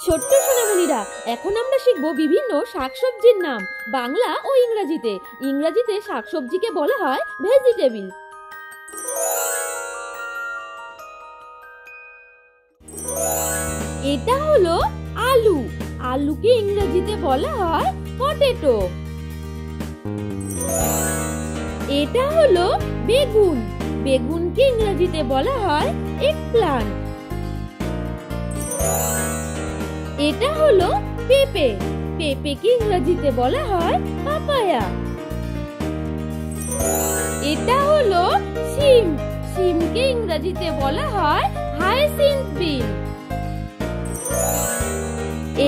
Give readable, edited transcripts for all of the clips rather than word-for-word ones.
ছোট্ট সোনামণিরা, এখন আমরা শিখব বিভিন্ন শাকসবজির নাম বাংলা ও ইংরেজিতে। ইংরেজিতে শাকসবজিকে বলা হয় ভেজিটেবল। এটা হলো আলু। আলুকে ইংরেজিতে বলা হয় পটেটো। এটা হলো বেগুন। বেগুনকে ইংরেজিতে বলা হয় এগপ্লান্ট। এটা হলো পেঁপে। পেঁপেকে ইংরেজিতে বলা হয় পাপায়া। এটা হলো শিম। শিমকে ইংরেজিতে বলা হয় হায়াসিন্থ বিন।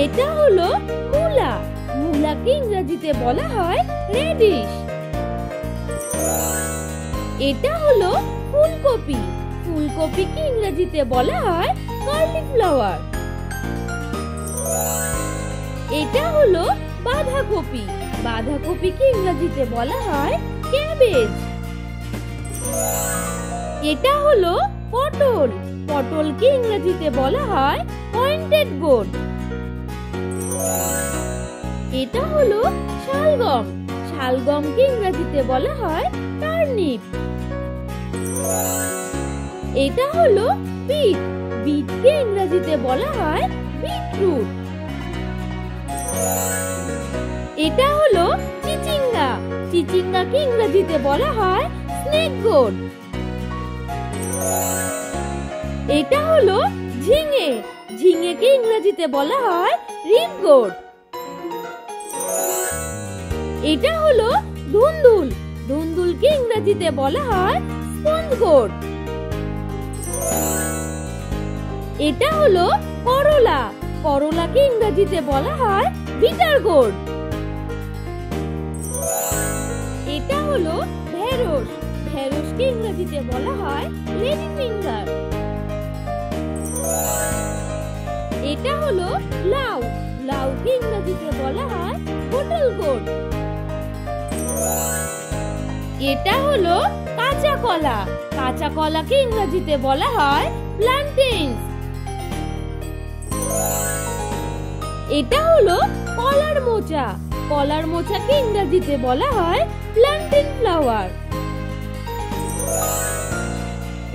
এটা হলো মূলা। মূলাকে ইংরেজিতে বলা হয় রেডিশ। এটা হলো ফুলকপি। ফুলকপিকে ইংরেজিতে বলা হয় কলিফ্লাওয়ার। এটা হলো বাঁধাকপি। বাঁধাকপিকে ইংরেজিতে বলা হয় ক্যাবেজ। এটা হলো পটল। পটলকে ইংরেজিতে বলা হয় পয়েন্টেড গোর্ড। এটা হলো শালগম। শালগমকে ইংরেজিতে বলা হয় টার্নিপ। এটা হলো বিট। বিটকে ইংরেজিতে বলা হয় বিটরুট। এটা হলো চিচিঙ্গা। চিচিঙ্গাকে ইংরেজিতে বলা হয় স্নেক গোর্ড। এটা হলো ঝিঙে। ঝিঙেকে ইংরেজিতে বলা হয় রিপ গোর্ড। এটা হলো ধুন্দুল। ধুন্দুলকে ইংরেজিতে বলা হয় স্পঞ্জ গোর্ড। এটা হলো করলা। করলাকে ইংরেজিতে বলা হয় বিটার গোর্ড। এটা হলো ঢেঁড়স। ঢেঁড়সকে ইংরেজিতে বলা হয় লেডি ফিঙ্গার। এটা হলো লাউ। লাউকে ইংরেজিতে বলা হয় বোটল গোর্ড। এটা হলো কাঁচা কলা। কাঁচা কলাকে ইংরেজিতে বলা হয় প্ল্যান্টেনস। এটা হলো কলার মোচা। কলার মোচাকে ইংরেজিতে বলা হয় প্ল্যান্টেন ফ্লাওয়ার।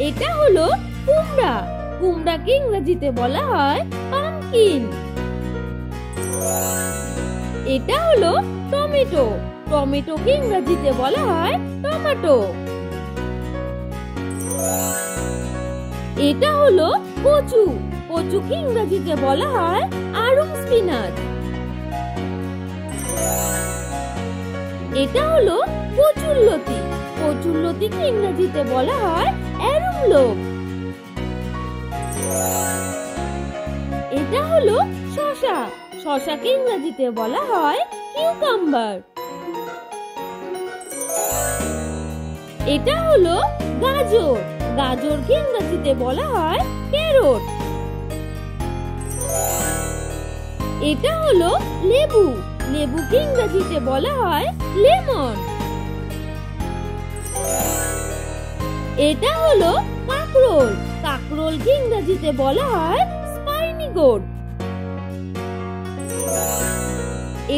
এটা হলো কুমড়া। কুমড়াকে ইংরেজিতে বলা হয় পাম্পকিন। এটা হলো টমেটো। টমেটোকে ইংরেজিতে বলা হয় টমেটো। এটা হলো কচু। কচুকে ইংরেজিতে বলা হয় আরুম স্পিনাচ। এটা হলো কচুরলতি। কচুরলতিকে ইংরেজিতে বলা হয় অ্যারুম লোব। এটা হলো শসা। শসাকে ইংরেজিতে বলা হয় কিউকাম্বার। এটা হলো গাজর। গাজরকে ইংরেজিতে বলা হয় ক্যারট। এটা হলো লেবু। লেবুকে ইংরেজিতে বলা হয় লেমন। এটা হলো কাঁকরোল। কাঁকরোলকে ইংরেজিতে বলা হয় স্পাইনি গোর্ড।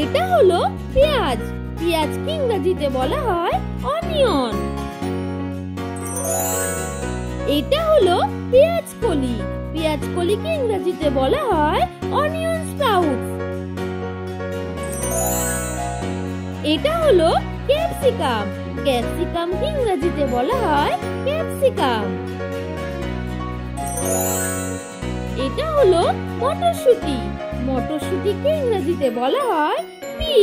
এটা হলো পেঁয়াজ। পেঁয়াজকে ইংরেজিতে বলা হয় অনিয়ন। এটা হলো পেঁয়াজ কলি। পেঁয়াজ কলিকে ইংরেজিতে বলা হয় অনিয়ন স্প্রাউটস। এটা হলো ক্যাপসিকাম। ক্যাপসিকামকে ইংরেজিতে বলা হয় ক্যাপসিকাম। এটা হলো মটরশুঁটি। মটরশুঁটিকে ইংরেজিতে বলা হয় পি।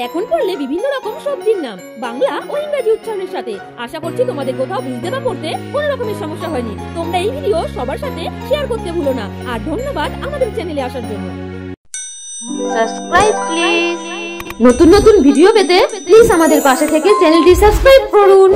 এখন পড়লে বিভিন্ন রকম সবজির নাম বাংলা ও ইংরেজি উচ্চারণের সাথে। আশা করছি তোমাদের কোথাও বুঝতে বা পড়তে কোনো রকমের সমস্যা হয়নি। তোমরা এই ভিডিও সবার সাথে শেয়ার করতে ভুলো না। আর ধন্যবাদ আমাদের চ্যানেলে আসার জন্য। Subscribe please. নতুন নতুন ভিডিও পেতে প্লিজ আমাদের পাশে থেকে চ্যানেলটি সাবস্ক্রাইব করুন।